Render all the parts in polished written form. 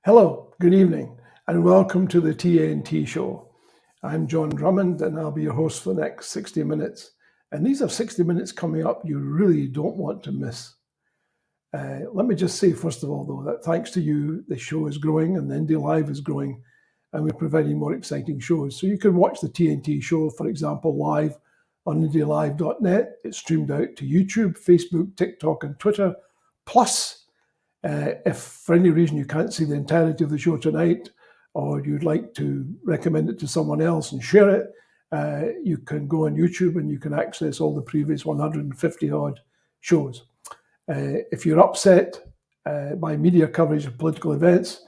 Hello, good evening, and welcome to the TNT Show. I'm John Drummond, and I'll be your host for the next 60 minutes. And these are 60 minutes coming up you really don't want to miss. Let me just say, first of all, though, that thanks to you, the show is growing and the Indie Live is growing, and we're providing more exciting shows. So you can watch the TNT Show, for example, live on IndieLive.net. It's streamed out to YouTube, Facebook, TikTok, and Twitter. Plus, if for any reason you can't see the entirety of the show tonight, or you'd like to recommend it to someone else and share it, you can go on YouTube and you can access all the previous 150 odd shows. If you're upset by media coverage of political events,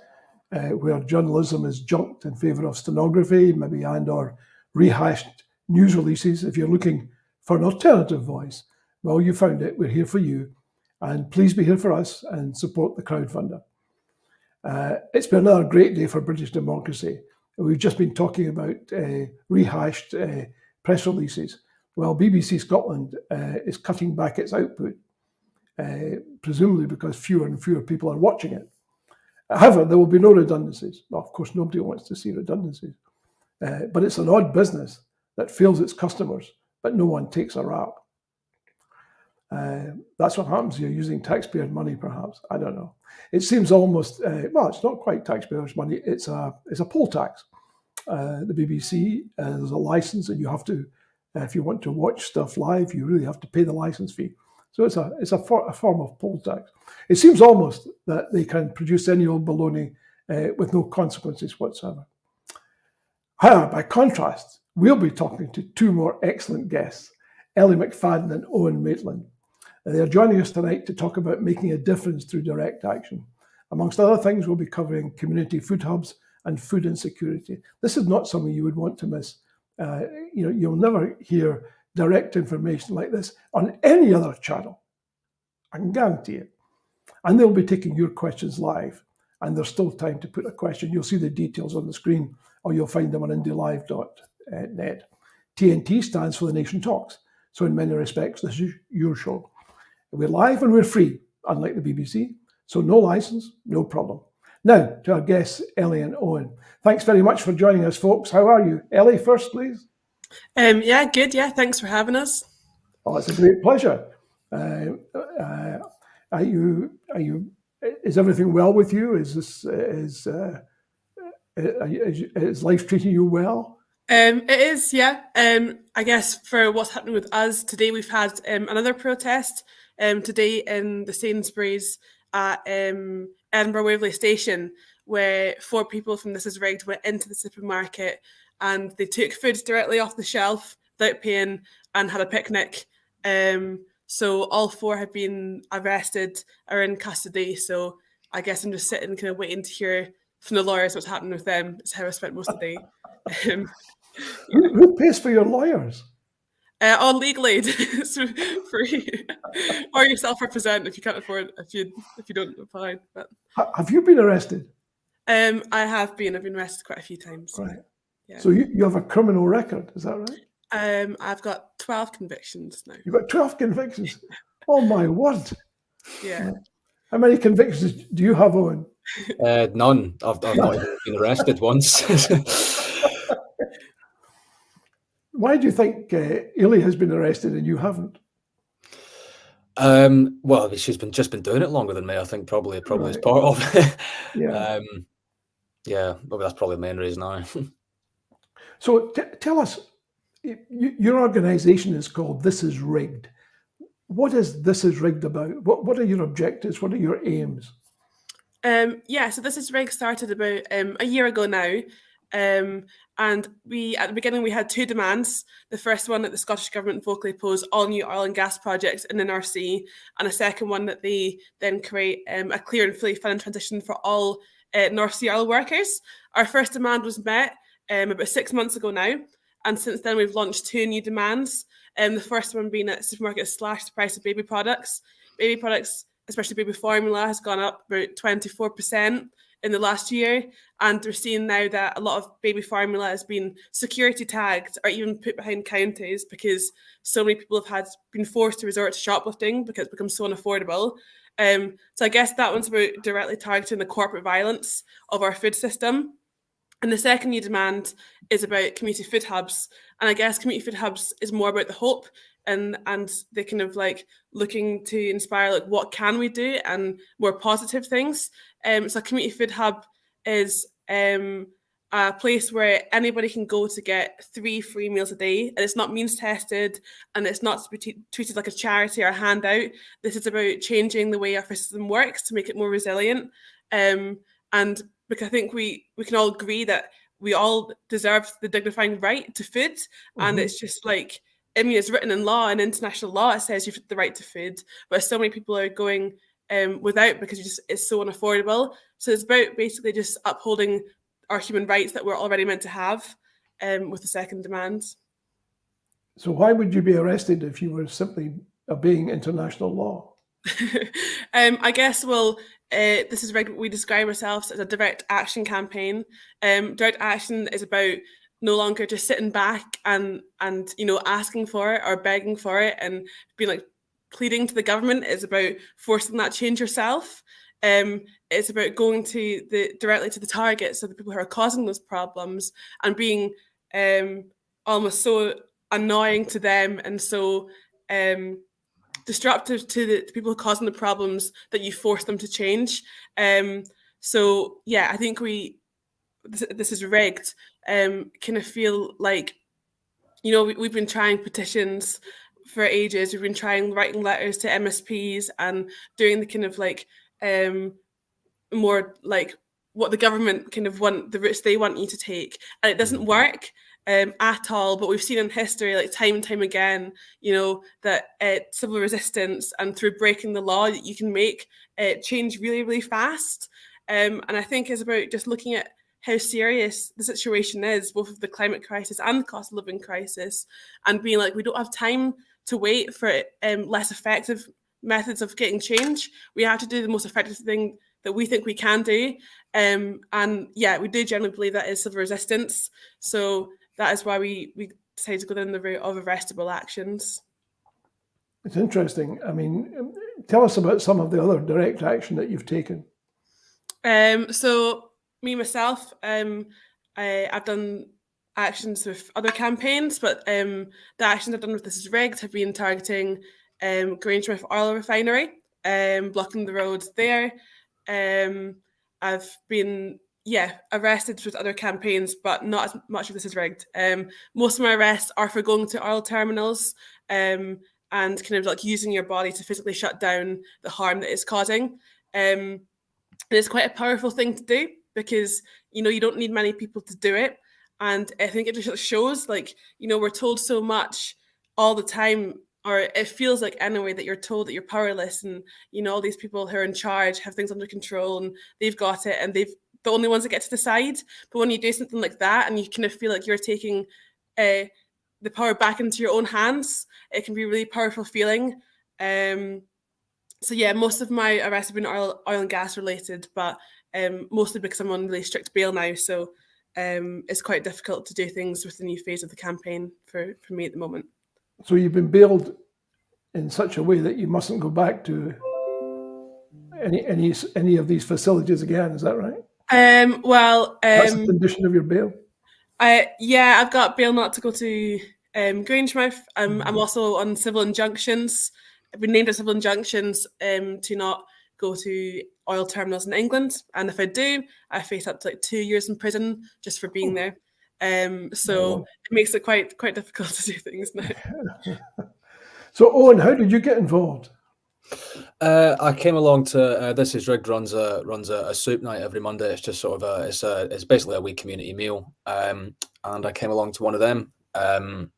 where journalism is junked in favour of stenography, maybe and or rehashed news releases, if you're looking for an alternative voice, well, you found it. We're here for you. And please be here for us and support the crowdfunder. It's been another great day for British democracy. We've just been talking about rehashed press releases. Well, BBC Scotland is cutting back its output, presumably because fewer and fewer people are watching it. However, there will be no redundancies. Well, of course, nobody wants to see redundancies. But it's an odd business that fails its customers, but no one takes a rap. That's what happens. You're using taxpayers' money, perhaps. I don't know. It seems almost, well, it's not quite taxpayers' money. It's a poll tax. The BBC, there's a license, and you have to, if you want to watch stuff live, you really have to pay the license fee. So it's a form of poll tax. It seems almost that they can produce any old baloney with no consequences whatsoever. However, by contrast, we'll be talking to two more excellent guests, Eilidh McFadden and Owen Maitland. They are joining us tonight to talk about making a difference through direct action. Amongst other things, we'll be covering community food hubs and food insecurity. This is not something you would want to miss. You'll never hear direct information like this on any other channel. I can guarantee it. And they'll be taking your questions live. And there's still time to put a question. You'll see the details on the screen, or you'll find them on IndieLive.net. TNT stands for The Nation Talks. So in many respects, this is your show. We're live and we're free, unlike the BBC. So no license, no problem. Now, to our guests, Eilidh and Owen. Thanks very much for joining us, folks. How are you? Eilidh first, please. Yeah, good. Yeah, thanks for having us. Oh, it's a great pleasure. Is everything well with you? Is life treating you well? It is, yeah. I guess for what's happening with us today, we've had another protest today in the Sainsbury's at Edinburgh Waverley Station, where 4 people from This Is Rigged went into the supermarket and they took food directly off the shelf without paying and had a picnic. So all 4 have been arrested, are in custody. So I guess I'm just sitting kind of waiting to hear from the lawyers what's happening with them. It's how I spent most of the day. Who pays for your lawyers? On legal aid, so free, or you self-represent if you can't afford, if you don't apply. But have you been arrested? I have been. I've been arrested quite a few times. Right. Yeah. So you have a criminal record, is that right? I've got 12 convictions now. You've got 12 convictions. Oh my word! Yeah. How many convictions do you have, Owen? None. I've not even been arrested once. Why do you think Eilidh has been arrested and you haven't? Well, she's just been doing it longer than me. I think probably right. As part of it. Yeah. Yeah, maybe that's probably the main reason now. So tell us, your organisation is called This Is Rigged. What is This Is Rigged about? What are your objectives? What are your aims? So This Is Rigged started about a year ago now. And we, at the beginning, we had 2 demands. The first one that the Scottish Government vocally opposed all new oil and gas projects in the North Sea, and a second one that they then create a clear and fully funded transition for all North Sea oil workers. Our first demand was met about 6 months ago now, and since then we've launched 2 new demands. The first one being that supermarkets slash the price of baby products. Baby products, especially baby formula, has gone up about 24%. in the last year, and we're seeing now that a lot of baby formula has been security tagged or even put behind counters because so many people have been forced to resort to shoplifting because it becomes so unaffordable. So I guess that one's about directly targeting the corporate violence of our food system. And the second new demand is about community food hubs. And I guess community food hubs is more about the hope and the kind of like looking to inspire like what can we do and more positive things. So a community food hub is a place where anybody can go to get 3 free meals a day, and it's not means tested, and it's not to be treated like a charity or a handout. This is about changing the way our system works to make it more resilient. And because I think we can all agree that we all deserve the dignifying right to food, and it's just like, I mean, it's written in law and international law. It says you've the right to food, but so many people are going without because it's so unaffordable. So it's about basically just upholding our human rights that we're already meant to have with the second demand. So why would you be arrested if you were simply obeying international law? I guess, well, this is we describe ourselves as a direct action campaign. Direct action is about no longer just sitting back and asking for it or begging for it and being like pleading to the government. Is about forcing that change yourself. It's about going directly to the targets of the people who are causing those problems and being almost so annoying to them and so disruptive to the people causing the problems that you force them to change. So yeah, I think this is rigged. Kind of feel like, we've been trying petitions for ages. We've been trying writing letters to MSPs and doing the kind of like more like what the government kind of want, the routes they want you to take, and it doesn't work at all. But we've seen in history, like time and time again, that civil resistance and through breaking the law, that you can make change really, really fast. And I think it's about just looking at how serious the situation is, both of the climate crisis and the cost of living crisis, and being like, we don't have time to wait for less effective methods of getting change. We have to do the most effective thing that we think we can do. And yeah, we do generally believe that is civil resistance. So that is why we decided to go down the route of arrestable actions. It's interesting. I mean, tell us about some of the other direct action that you've taken. So me, myself, I've done actions with other campaigns, but the actions I've done with This Is Rigged have been targeting Grangemouth Oil Refinery, blocking the roads there. I've been arrested with other campaigns, but not as much of This Is Rigged. Most of my arrests are for going to oil terminals and kind of like using your body to physically shut down the harm that it's causing. And it's quite a powerful thing to do because, you don't need many people to do it. And I think it just shows, like, we're told so much all the time, or it feels like anyway, that you're told that you're powerless and, all these people who are in charge have things under control and they've got it and they've the only ones that get to decide. But when you do something like that and you kind of feel like you're taking the power back into your own hands, it can be a really powerful feeling. So yeah, most of my arrests have been oil and gas related, but mostly because I'm on really strict bail now. So it's quite difficult to do things with the new phase of the campaign for me at the moment. So you've been bailed in such a way that you mustn't go back to any of these facilities again, is that right? That's the condition of your bail? I've got bail not to go to Grangemouth. I'm also on civil injunctions. I've been named as civil injunctions to not go to oil terminals in England, and if I do, I face up to like 2 years in prison just for being there. So it makes it quite difficult to do things now. So Owen, how did you get involved? I came along to This Is Rigged runs a soup night every Monday. It's just sort of it's basically a wee community meal, and I came along to one of them. So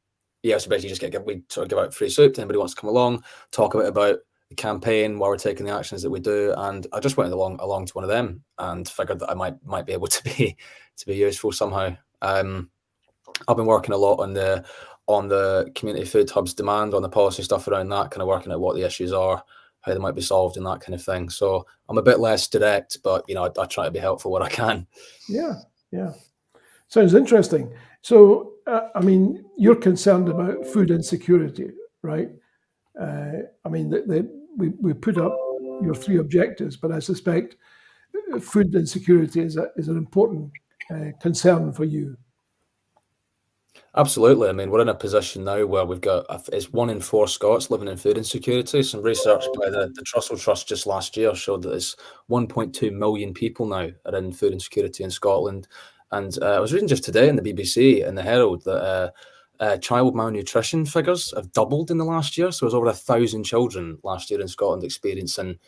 basically just we sort of give out free soup to anybody who wants to come along, talk a bit about the campaign, why we're taking the actions that we do, and I just went along to one of them and figured that I might be able to be useful somehow. I've been working a lot on the community food hubs demand, on the policy stuff around that, kind of working out what the issues are, how they might be solved and that kind of thing. So I'm a bit less direct, but I try to be helpful where I can. Yeah, yeah. Sounds interesting. So, I mean, you're concerned about food insecurity, right? I mean, we put up your 3 objectives, but I suspect food insecurity is an important concern for you. Absolutely. I mean, we're in a position now where we've got it's 1 in 4 Scots living in food insecurity. Some research by the Trussell Trust just last year showed that it's 1.2 million people now are in food insecurity in Scotland. And I was reading just today in the BBC and the Herald that child malnutrition figures have doubled in the last year. So there's over 1,000 children last year in Scotland experiencing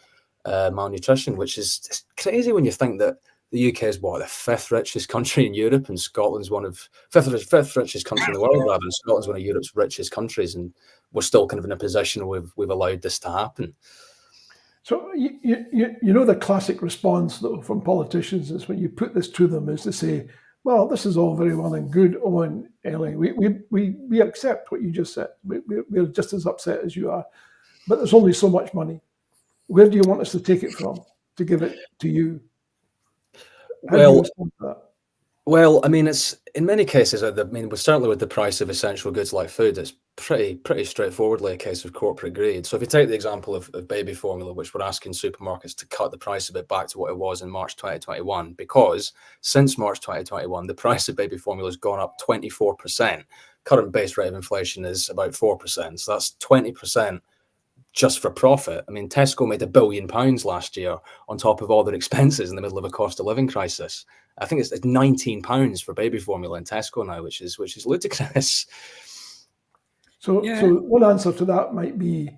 malnutrition, which is just crazy when you think that the UK is the 5th richest country in Europe, and Scotland's one of fifth richest country in the world, rather, and Scotland's one of Europe's richest countries, and we're still kind of in a position where we've allowed this to happen. So you know the classic response though from politicians is when you put this to them is to say, well, this is all very well and good, Owen, Eilidh. We accept what you just said. We're just as upset as you are, but there's only so much money. Where do you want us to take it from to give it to you? How do you respond to that? Well, I mean, it's in many cases. Certainly with the price of essential goods like food, it's pretty straightforwardly a case of corporate greed. So if you take the example of baby formula, which we're asking supermarkets to cut the price of it back to what it was in March 2021, because since March 2021, the price of baby formula has gone up 24%. Current base rate of inflation is about 4%. So that's 20% just for profit. I mean, Tesco made £1 billion last year on top of all their expenses in the middle of a cost of living crisis. I think it's £19 for baby formula in Tesco now, which is ludicrous. So one answer to that might be,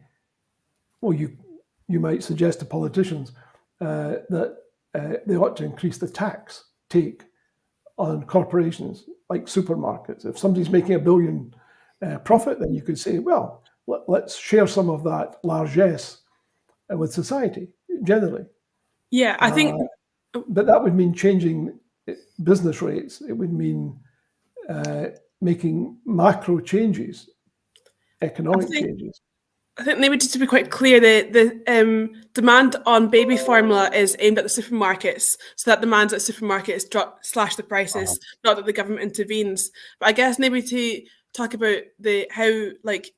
well, you might suggest to politicians that they ought to increase the tax take on corporations like supermarkets. If somebody's making £1 billion profit, then you could say, well, let's share some of that largesse with society generally. Yeah, I think. But that would mean changing business rates. It would mean making macro changes, economic changes. I think maybe just to be quite clear, the demand on baby formula is aimed at the supermarkets, so that demands that supermarkets slash the prices, not that the government intervenes. But I guess maybe to talk about how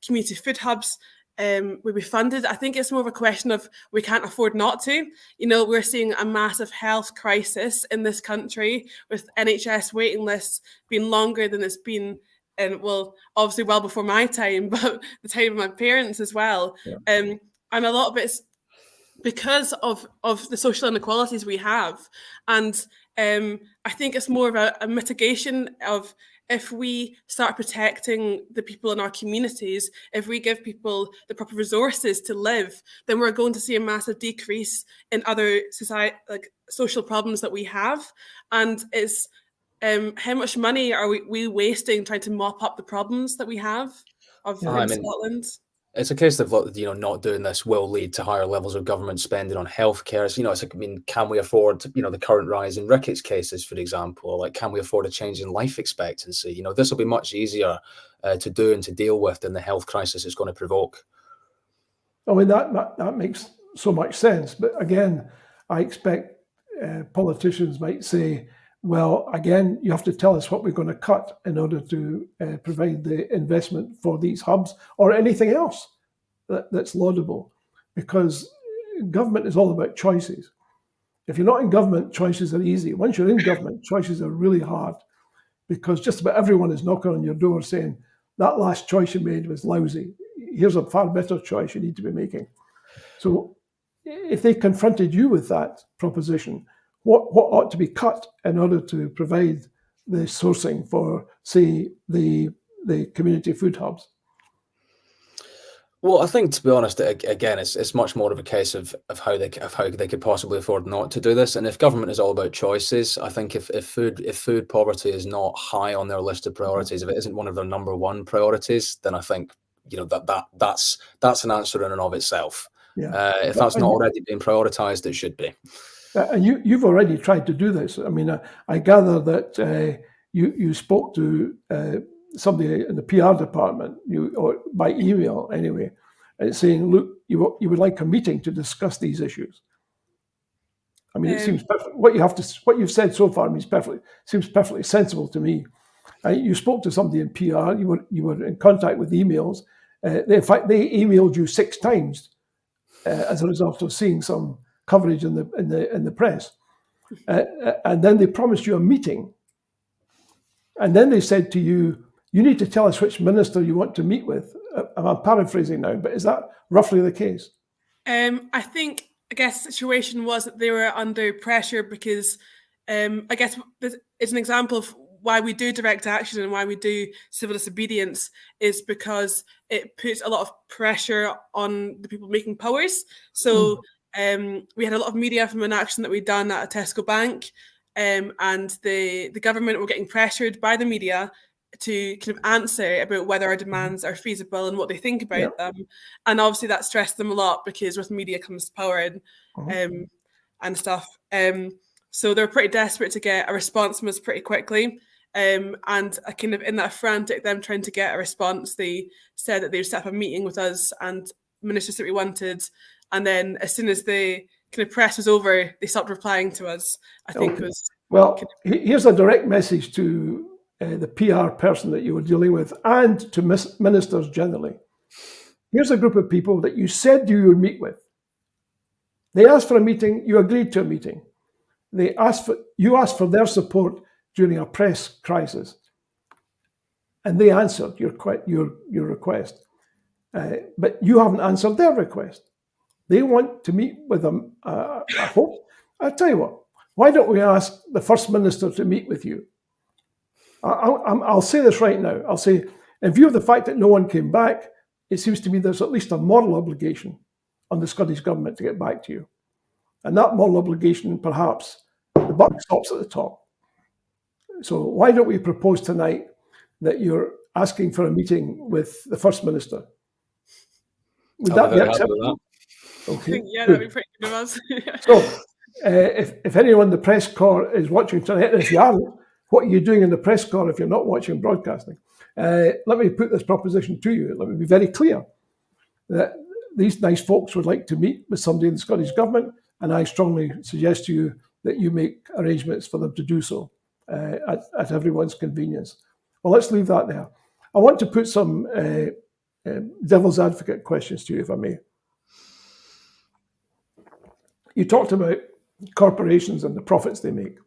community food hubs will be funded. I think it's more of a question of we can't afford not to. We're seeing a massive health crisis in this country with NHS waiting lists being longer than it's been, and obviously well before my time, but the time of my parents as well. Yeah. And a lot of it's because of the social inequalities we have. And I think it's more of a mitigation of, if we start protecting the people in our communities, if we give people the proper resources to live, then we're going to see a massive decrease in other social problems that we have. And it's how much money are we wasting trying to mop up the problems that we have in Scotland? It's a case of not doing this will lead to higher levels of government spending on healthcare. So, can we afford the current rise in rickets cases, for example? Or can we afford a change in life expectancy? This will be much easier to do and to deal with than the health crisis is going to provoke. I mean, that makes so much sense. But again, I expect politicians might say, well, again, you have to tell us what we're going to cut in order to provide the investment for these hubs or anything else that's laudable, because government is all about choices. If you're not in government, choices are easy. Once you're in government, choices are really hard, because just about everyone is knocking on your door saying, that last choice you made was lousy. Here's a far better choice you need to be making. So if they confronted you with that proposition, what ought to be cut in order to provide the sourcing for, say, the community food hubs? Well, I think, to be honest, again, it's much more of a case of how they could possibly afford not to do this. And if government is all about choices, I think if food poverty is not high on their list of priorities, if it isn't one of their number one priorities, then I think that's an answer in and of itself. Yeah. If that's not already being prioritised, it should be. And you've already tried to do this. I mean, I gather that you spoke to somebody in the PR department, or by email anyway, and saying, look, you would like a meeting to discuss these issues. I mean, it seems perfect. What you've said so far seems perfectly sensible to me. You spoke to somebody in PR. You were in contact with emails. In fact, they emailed you 6 times as a result of seeing some coverage in the press, and then they promised you a meeting, and then they said to you, "You need to tell us which minister you want to meet with." I'm paraphrasing now, but is that roughly the case? I guess the situation was that they were under pressure because I guess it's an example of why we do direct action and why we do civil disobedience is because it puts a lot of pressure on the people making powers. So we had a lot of media from an action that we'd done at a Tesco bank, and the government were getting pressured by the media to kind of answer about whether our demands are feasible and what they think about them. And obviously that stressed them a lot because with media comes power and stuff. So they were pretty desperate to get a response from us pretty quickly. And kind of in that frantic, them trying to get a response, they said that they would set up a meeting with us and ministers that we wanted. And then as soon as the kind of press was over, they stopped replying to us, I think was... Well, here's a direct message to the PR person that you were dealing with and to ministers generally. Here's a group of people that you said you would meet with. They asked for a meeting, you agreed to a meeting. You asked for their support during a press crisis, and they answered your request. But you haven't answered their request. They want to meet with them. I hope. I'll tell you what, why don't we ask the First Minister to meet with you? I'll say this right now. I'll say, in view of the fact that no one came back, it seems to me there's at least a moral obligation on the Scottish Government to get back to you. And that moral obligation, perhaps, the buck stops at the top. So why don't we propose tonight that you're asking for a meeting with the First Minister? Would that be acceptable? Okay. Yeah, that'd be pretty good of us. So if anyone in the press corps is watching tonight, and if you aren't, what are you doing in the press corps if you're not watching broadcasting? Let me put this proposition to you. Let me be very clear that these nice folks would like to meet with somebody in the Scottish Government, and I strongly suggest to you that you make arrangements for them to do so at everyone's convenience. Well, let's leave that there. I want to put some devil's advocate questions to you, if I may. You talked about corporations and the profits they make.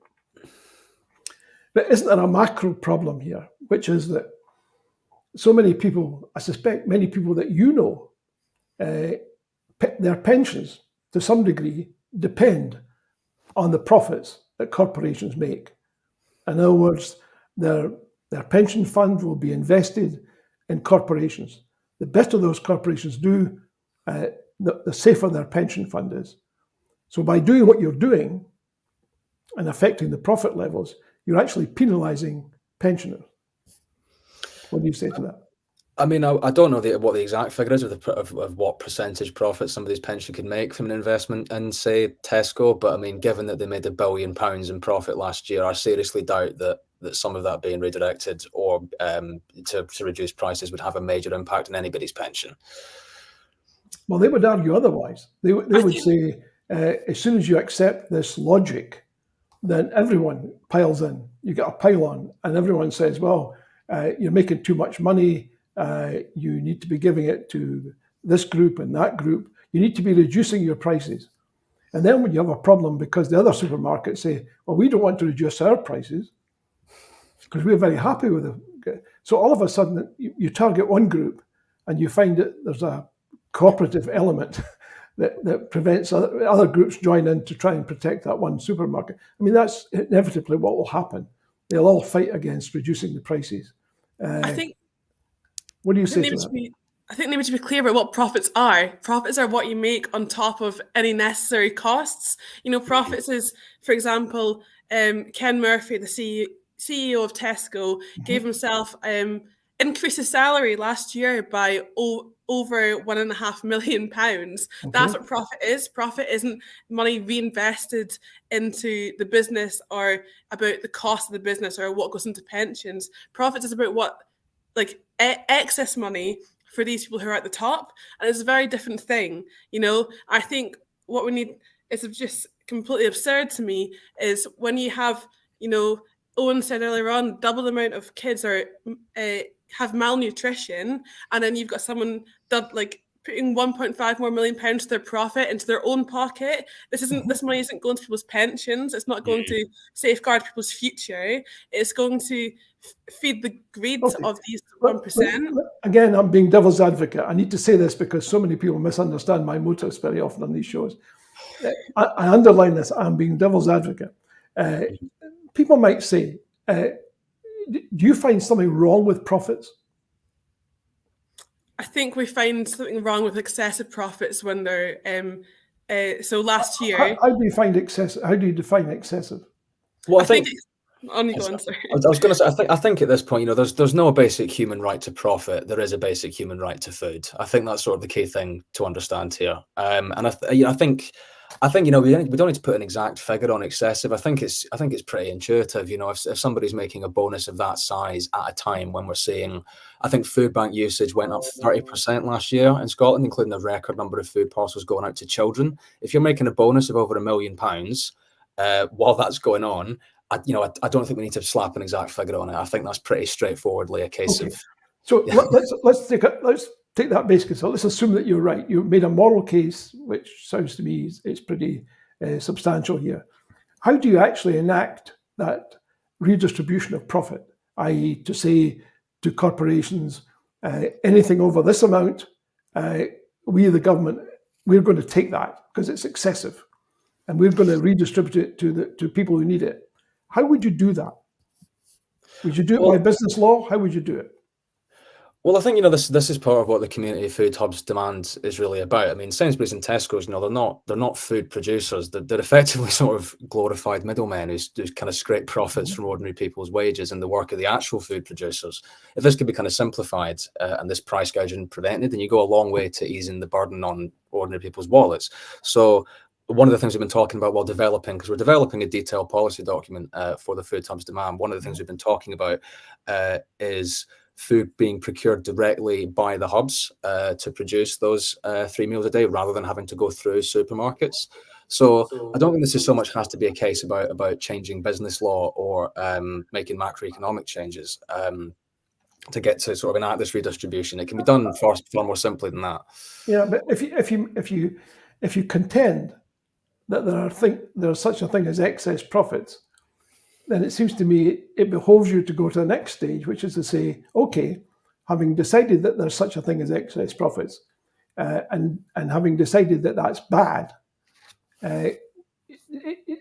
But isn't there a macro problem here, which is that so many people, I suspect many people that you know, their pensions to some degree depend on the profits that corporations make. In other words, their pension fund will be invested in corporations. The better those corporations do, the safer their pension fund is. So by doing what you're doing and affecting the profit levels, you're actually penalising pensioners. What do you say to that? I mean, I don't know what the exact figure is of what percentage profit somebody's pension could make from an investment in, say, Tesco. But I mean, given that they made £1 billion in profit last year, I seriously doubt that some of that being redirected or to reduce prices would have a major impact on anybody's pension. Well, they would argue otherwise. They would say, as soon as you accept this logic, then everyone piles in. You get a pile on, and everyone says, well, you're making too much money. You need to be giving it to this group and that group. You need to be reducing your prices. And then when you have a problem because the other supermarkets say, well, we don't want to reduce our prices because we're very happy with them. So all of a sudden you target one group and you find that there's a cooperative element that prevents other groups join in to try and protect that one supermarket. I mean, that's inevitably what will happen. They'll all fight against reducing the prices. I think. What do you say to that? I think they need to be clear about what profits are. Profits are what you make on top of any necessary costs. You know, profits is, for example, Ken Murphy, the CEO of Tesco, gave himself increased his salary last year by over £1.5 million. That's what profit is. Profit isn't money reinvested into the business or about the cost of the business or what goes into pensions. Profit is about what, like, excess money for these people who are at the top, and it's a very different thing. I think what we need is just completely absurd to me is when you have, Owen said earlier on, double the amount of kids have malnutrition, and then you've got someone putting 1.5 more million pounds to their profit into their own pocket. This money isn't going to people's pensions. It's not going to safeguard people's future. It's going to feed the greed of these 1%. Again, I'm being devil's advocate. I need to say this because so many people misunderstand my motives very often on these shows. I underline this, I'm being devil's advocate. People might say, do you find something wrong with profits? I think we find something wrong with excessive profits when they're so last year. How do you find excessive? How do you define excessive? Well, I think on you go on, sorry. I was going to say, I think at this point, there's no basic human right to profit. There is a basic human right to food. I think that's sort of the key thing to understand here. And I think we don't need to put an exact figure on excessive. I think it's pretty intuitive. If somebody's making a bonus of that size at a time when we're seeing, I think food bank usage went up 30% last year in Scotland, including a record number of food parcels going out to children. If you're making a bonus of over £1 million while that's going on, I don't think we need to slap an exact figure on it. I think that's pretty straightforwardly a case of. So let's take that base case. So let's assume that you're right. You made a moral case, which sounds to me it's pretty substantial here. How do you actually enact that redistribution of profit, i.e., to say to corporations, anything over this amount, we, the government, we're going to take that because it's excessive, and we're going to redistribute it to people who need it. How would you do that? Would you do it by business law? How would you do it? Well, I think this is part of what the community food hubs demand is really about. I mean, Sainsbury's and Tesco's, they're not food producers. They're effectively sort of glorified middlemen who kind of scrape profits from ordinary people's wages and the work of the actual food producers. If this could be kind of simplified and this price gouging prevented, then you go a long way to easing the burden on ordinary people's wallets. So one of the things we've been talking about while developing, because we're developing a detailed policy document for the food hubs demand, one of the things we've been talking about is food being procured directly by the hubs to produce those 3 meals a day rather than having to go through supermarkets. So I don't think this is so much has to be a case about changing business law or making macroeconomic changes to get to sort of enact this redistribution. It can be done far more simply than that. Yeah, but if you contend that there's such a thing as excess profits, then it seems to me it behoves you to go to the next stage, which is to say, okay, having decided that there's such a thing as excess profits, and having decided that that's bad, it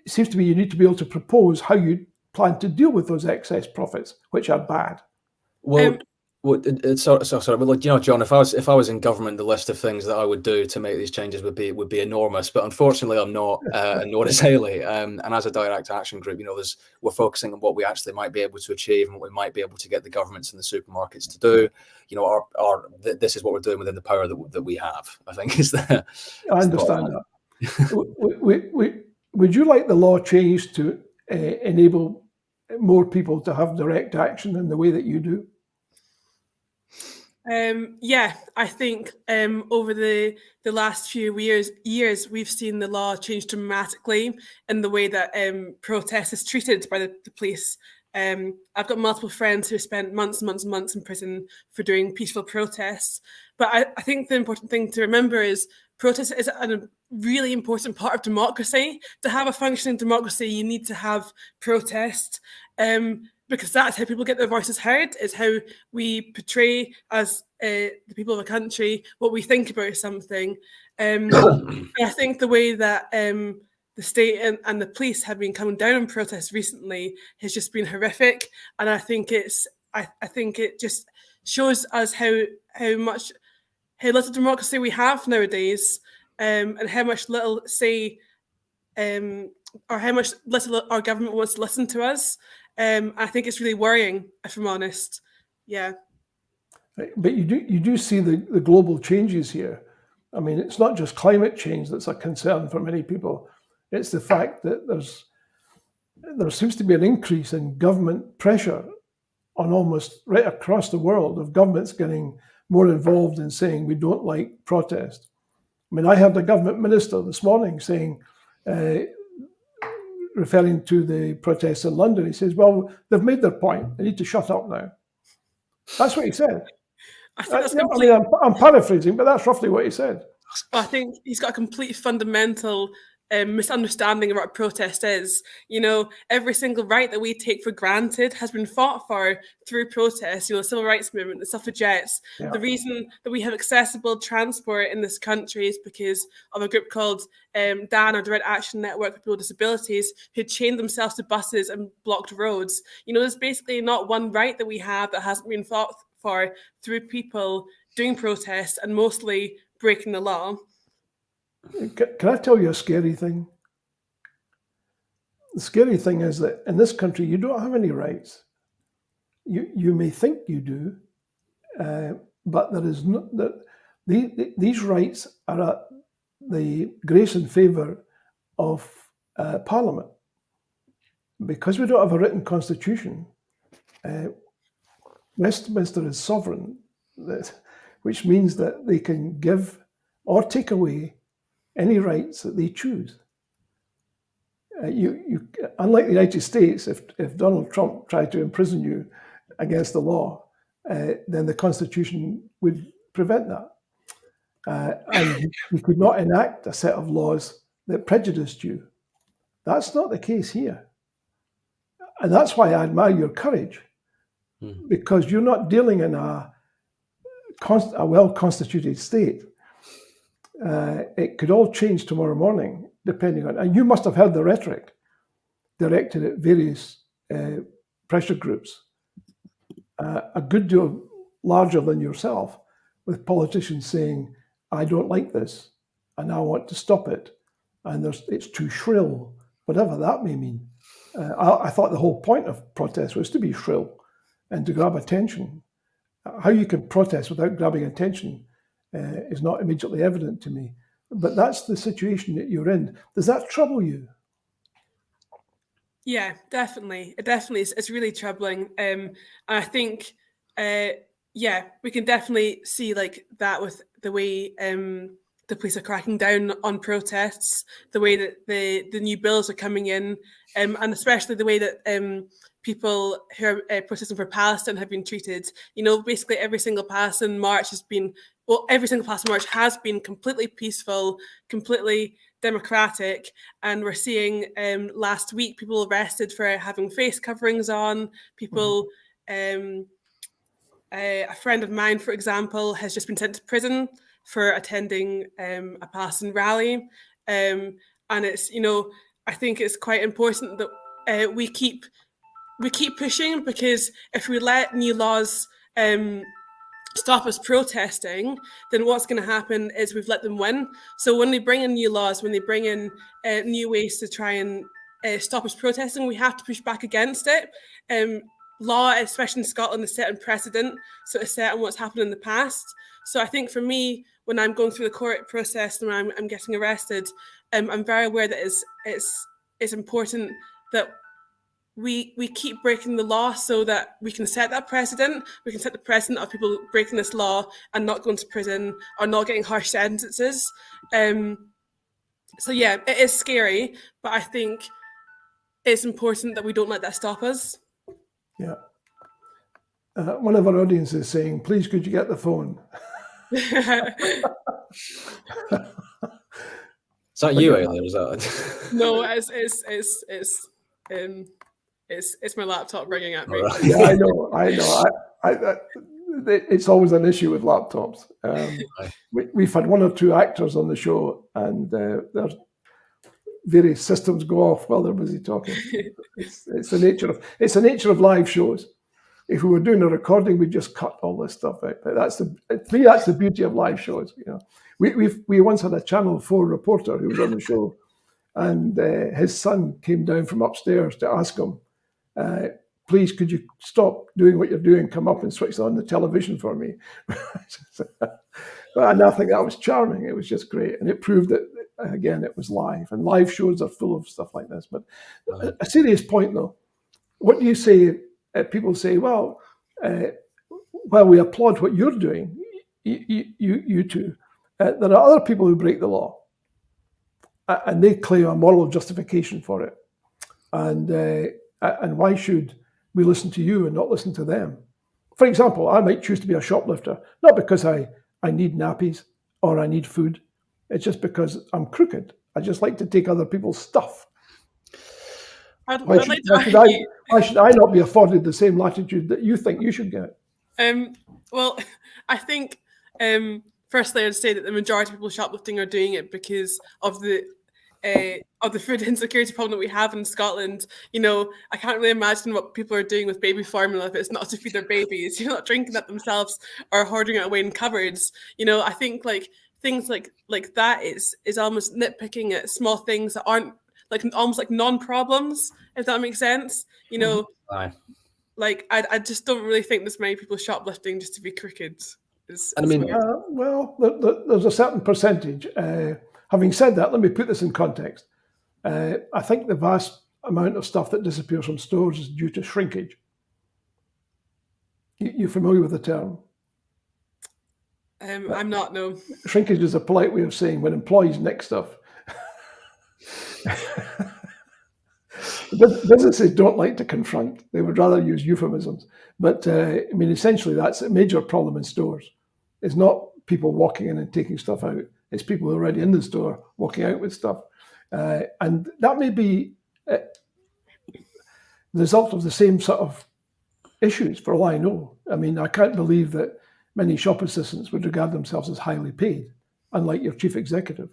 seems to me you need to be able to propose how you plan to deal with those excess profits, which are bad. Well, sorry, but John, if I was in government, the list of things that I would do to make these changes would be enormous. But unfortunately, I'm not, nor is Eilidh. And as a direct action group, we're focusing on what we actually might be able to achieve and what we might be able to get the governments and the supermarkets to do. This is what we're doing within the power that we have. I think is the. I understand that. Would you like the law changed to enable more people to have direct action in the way that you do? Yeah, I think over the last few years, we've seen the law change dramatically in the way that protest is treated by the police. I've got multiple friends who spent months and months and months in prison for doing peaceful protests. But I think the important thing to remember is protest is a really important part of democracy. To have a functioning democracy, you need to have protest. Because that's how people get their voices heard, is how we portray as the people of a country what we think about something. And I think the way that the state and the police have been coming down on protests recently has just been horrific. And I think it just shows us how little democracy we have nowadays, and how much little say or how much little our government wants to listen to us. I think it's really worrying, if I'm honest. Yeah. But you do see the global changes here. I mean, it's not just climate change that's a concern for many people. It's the fact that there seems to be an increase in government pressure on almost right across the world of governments getting more involved in saying we don't like protest. I mean, I heard the government minister this morning saying, referring to the protests in London, he says, well, they've made their point. They need to shut up now. That's what he said. I think that's I mean, I'm paraphrasing, but that's roughly what he said. I think he's got a complete fundamental misunderstanding of what a protest is. You know, every single right that we take for granted has been fought for through protests. You know, the civil rights movement, the suffragettes. Yeah. The reason that we have accessible transport in this country is because of a group called DAN, or Direct Action Network for People with Disabilities, who chained themselves to buses and blocked roads. You know, there's basically not one right that we have that hasn't been fought for through people doing protests and mostly breaking the law. Can I tell you a scary thing? The scary thing is that in this country, you don't have any rights. You may think you do, but there is no, that these rights are at the grace and favour of Parliament. Because we don't have a written constitution, Westminster is sovereign, which means that they can give or take away any rights that they choose. Unlike the United States, if Donald Trump tried to imprison you against the law, then the Constitution would prevent that. And you could not enact a set of laws that prejudiced you. That's not the case here. And that's why I admire your courage, because you're not dealing in a well-constituted state. It could all change tomorrow morning, depending on, and you must have heard the rhetoric directed at various pressure groups, a good deal larger than yourself, with politicians saying, I don't like this, and I want to stop it, and it's too shrill, whatever that may mean. I thought the whole point of protest was to be shrill and to grab attention. How you can protest without grabbing attention is not immediately evident to me. But that's the situation that you're in. Does that trouble you? Yeah, definitely. It definitely is. It's really troubling. And I think, we can definitely see like that with the way the police are cracking down on protests, the way that the new bills are coming in, and especially the way that people who are protesting for Palestine have been treated. You know, basically every single Palestine march has been completely peaceful, completely democratic, and we're seeing last week people arrested for having face coverings on. People, a friend of mine, for example, has just been sent to prison for attending a Palestine rally, and it's, you know, I think it's quite important that we keep pushing, because if we let new laws stop us protesting, then what's going to happen is we've let them win. So when they bring in new laws, when they bring in new ways to try and stop us protesting, we have to push back against it. Law, especially in Scotland, is set in precedent, so it's set on what's happened in the past. So I think for me, when I'm going through the court process and when I'm getting arrested, I'm very aware that it's important that we keep breaking the law so that we can set that precedent. We can set the precedent of people breaking this law and not going to prison or not getting harsh sentences. So yeah, it is scary, but I think it's important that we don't let that stop us. Yeah. One of our audience is saying, please could you get the phone? Is that you, Eilidh? Is that? No, it's my laptop ringing at me. Right. Yeah, I know. It's always an issue with laptops. We've had one or two actors on the show, and their various systems go off while they're busy talking. It's the nature of live shows. If we were doing a recording, we'd just cut all this stuff out. But that's the beauty of live shows. You know, we once had a Channel 4 reporter who was on the show, and his son came down from upstairs to ask him, please, could you stop doing what you're doing, come up and switch on the television for me? And I think that was charming. It was just great. And it proved that, again, it was live. And live shows are full of stuff like this. But a serious point, though. What do you say? People say, well, while we applaud what you're doing, you two. There are other people who break the law, and they claim a moral justification for it. And why should we listen to you and not listen to them? For example, I might choose to be a shoplifter, not because I need nappies or I need food. It's just because I'm crooked. I just like to take other people's stuff. Why should I not be afforded the same latitude that you think you should get? Well, I think firstly, I'd say that the majority of people shoplifting are doing it because of the food insecurity problem that we have in Scotland. You know, I can't really imagine what people are doing with baby formula if it's not to feed their babies. You're not drinking that themselves or hoarding it away in cupboards. You know, I think like things like that is almost nitpicking at small things that aren't like almost like non-problems, if that makes sense. You know, like I just don't really think there's many people shoplifting just to be crooked. Well, there's a certain percentage. Having said that, let me put this in context. I think the vast amount of stuff that disappears from stores is due to shrinkage. You're familiar with the term? I'm not, no. Shrinkage is a polite way of saying when employees nick stuff. Businesses don't like to confront. They would rather use euphemisms. But I mean, essentially, that's a major problem in stores. It's not people walking in and taking stuff out. It's people who are already in the store walking out with stuff. And that may be the result of the same sort of issues, for all I know. I mean, I can't believe that many shop assistants would regard themselves as highly paid, unlike your chief executive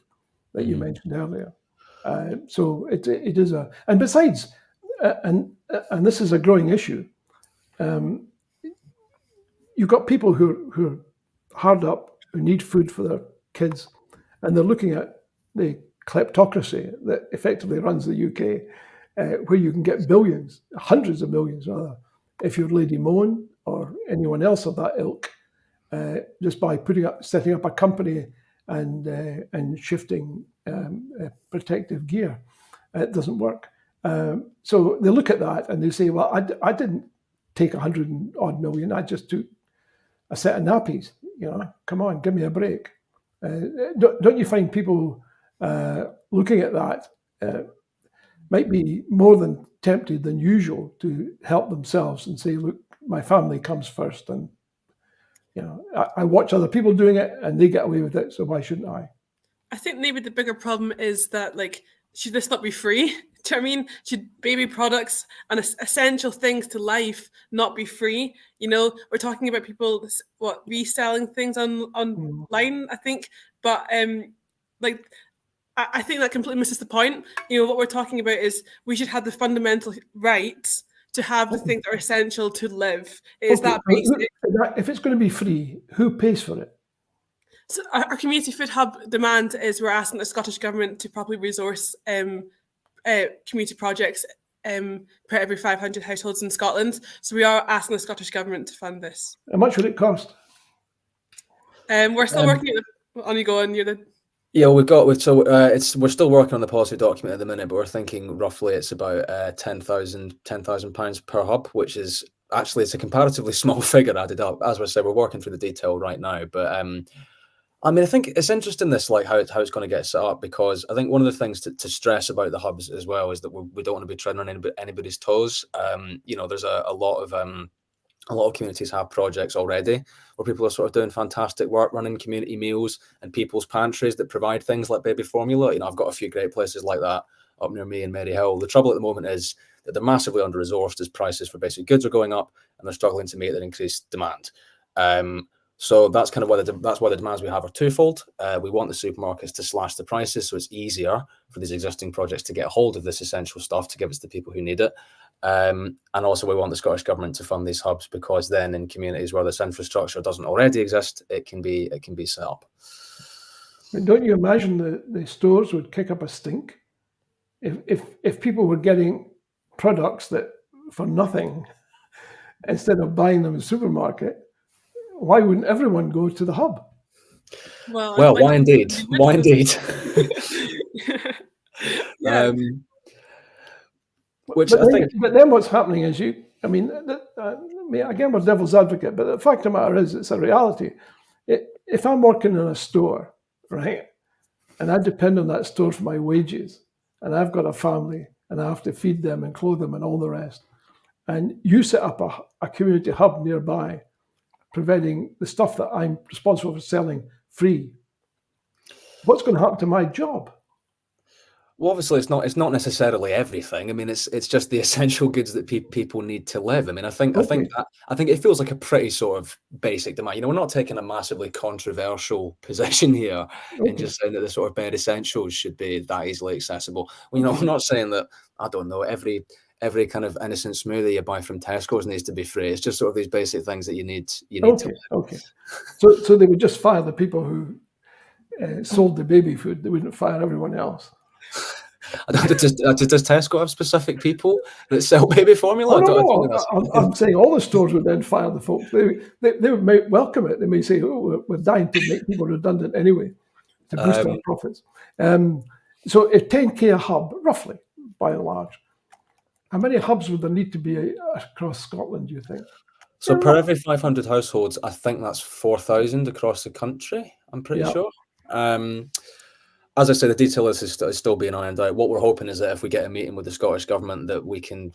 that you mentioned earlier. So it is a, and besides, and this is a growing issue. You've got people who are hard up, who need food for their kids, and they're looking at the kleptocracy that effectively runs the UK, where you can get billions, hundreds of millions rather, if you're Lady Moan or anyone else of that ilk, just by setting up a company and shifting protective gear. It doesn't work. So they look at that and they say, well, I didn't take 100 odd million. I just took a set of nappies. You know, come on, give me a break. Don't you find people looking at that might be more than tempted than usual to help themselves and say, look, my family comes first, and you know, I watch other people doing it and they get away with it, so why shouldn't I? I think maybe the bigger problem is that, like, should this not be free? Do you know what I mean? Should baby products and essential things to life not be free? You know, we're talking about people reselling things online, I think, but like, I think that completely misses the point. You know, what we're talking about is we should have the fundamental rights to have the things that are essential to live. Is that basic? If it's going to be free, who pays for it? So our community food hub demand is we're asking the Scottish Government to properly resource community projects per every 500 households in Scotland. So we are asking the Scottish Government to fund this. How much would it cost? We're still working at on you go on. You're the Yeah, we're still working on the policy document at the minute, but we're thinking roughly it's about £10,000 per hub, which is actually it's a comparatively small figure added up. As we said, we're working through the detail right now, but I mean, I think it's interesting this like how it's going to get set up, because I think one of the things to stress about the hubs as well is that we don't want to be treading on anybody's toes. You know, there's a lot of communities have projects already where people are sort of doing fantastic work, running community meals and people's pantries that provide things like baby formula. You know, I've got a few great places like that up near me in Maryhill. The trouble at the moment is that they're massively under-resourced as prices for basic goods are going up and they're struggling to meet that increased demand. So that's kind of why the demands we have are twofold. We want the supermarkets to slash the prices so it's easier for these existing projects to get a hold of this essential stuff to give it to the people who need it. And also we want the Scottish Government to fund these hubs, because then in communities where this infrastructure doesn't already exist, it can be set up. Don't you imagine the stores would kick up a stink if people were getting products that for nothing instead of buying them in the supermarket? Why wouldn't everyone go to the hub? Well, why indeed? Why indeed? Yeah. But then what's happening is again, we're devil's advocate, but the fact of the matter is it's a reality. if I'm working in a store, right, and I depend on that store for my wages, and I've got a family, and I have to feed them and clothe them and all the rest, and you set up a community hub nearby, providing the stuff that I'm responsible for selling free, what's going to happen to my job? Well, obviously, it's not necessarily everything. I mean, it's just the essential goods that people need to live. I mean, I think it feels like a pretty sort of basic demand. You know, we're not taking a massively controversial position here in just saying that the sort of bare essentials should be that easily accessible. Well, you know, we're not saying that, I don't know, every kind of innocent smoothie you buy from Tesco's needs to be free. It's just sort of these basic things that you need to live. Okay. So they would just fire the people who sold the baby food. They wouldn't fire everyone else. Does Tesco have specific people that sell baby formula? I'm saying all the stores would then fire the folks. They would welcome it. They may say, "Oh, we're dying to make people redundant anyway, to boost our profits." So if 10K a hub, roughly, by and large, how many hubs would there need to be across Scotland, do you think? So per every 500 households, I think that's 4,000 across the country, I'm pretty sure. As I say, the detail is still being ironed out. What we're hoping is that if we get a meeting with the Scottish Government, that we can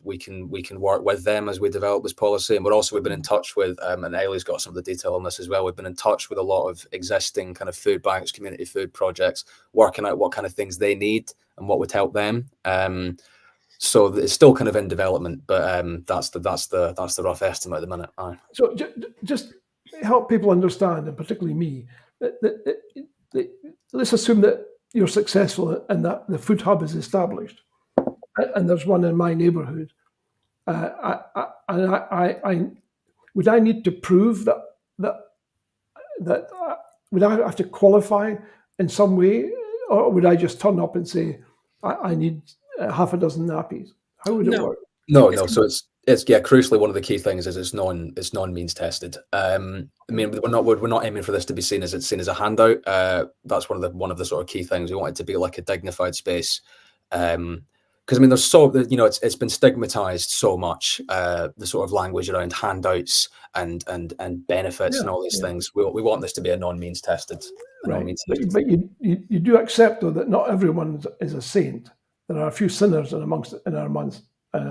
work with them as we develop this policy. And we've been in touch with, and Eilidh's got some of the detail on this as well. We've been in touch with a lot of existing kind of food banks, community food projects, working out what kind of things they need and what would help them. So it's still kind of in development, but that's the rough estimate at the minute. So just help people understand, and particularly me, that let's assume that you're successful and that the food hub is established, and there's one in my neighbourhood. Would I need to prove that would I have to qualify in some way, or would I just turn up and say I need half a dozen nappies? How would it work? No. So it's crucially, one of the key things is it's non-means tested. I mean, we're not aiming for this to be seen as a handout. That's one of the sort of key things. We want it to be like a dignified space. Because I mean, it's been stigmatized so much, the sort of language around handouts and benefits and all these things. We want this to be a non-means tested. Right. But you do accept, though, that not everyone is a saint. There are a few sinners in our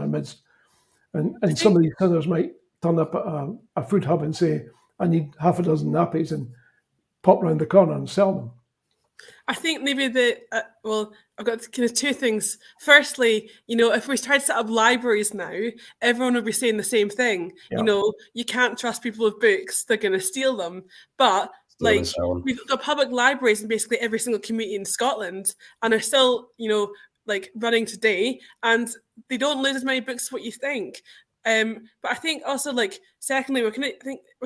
midst. And some of these sinners might turn up at a food hub and say, I need half a dozen nappies, and pop round the corner and sell them. I think maybe I've got kind of two things. Firstly, if we tried to set up libraries now, everyone would be saying the same thing. Yeah. You can't trust people with books; they're going to steal them. But we've got public libraries in basically every single community in Scotland, and are still, running today, and they don't lose as many books as what you think. But I think also, secondly, we're kind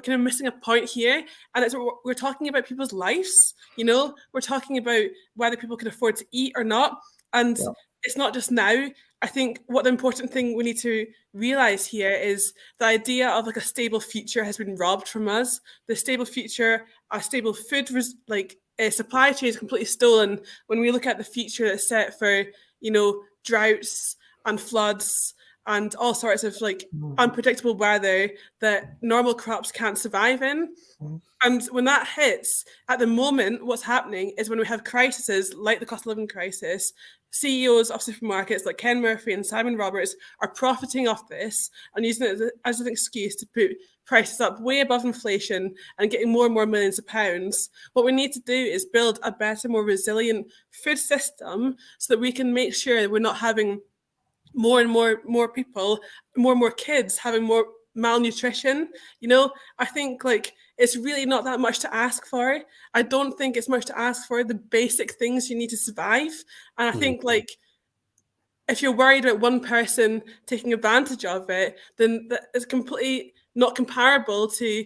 of missing a point here, and it's we're talking about people's lives. We're talking about whether people can afford to eat or not, and it's not just now. I think what the important thing we need to realize here is the idea of a stable future has been robbed from us. The stable future, a stable food supply chain is completely stolen when we look at the future that's set for droughts and floods and all sorts of unpredictable weather that normal crops can't survive in. And when that hits, at the moment, what's happening is when we have crises like the cost of living crisis, CEOs of supermarkets like Ken Murphy and Simon Roberts are profiting off this and using it as an excuse to put prices up way above inflation and getting more and more millions of pounds. What we need to do is build a better, more resilient food system so that we can make sure that we're not having more and more people, more and more kids having more malnutrition. I think it's really not that much to ask for. I don't think it's much to ask for the basic things you need to survive. And I think if you're worried about one person taking advantage of it, then that is completely not comparable to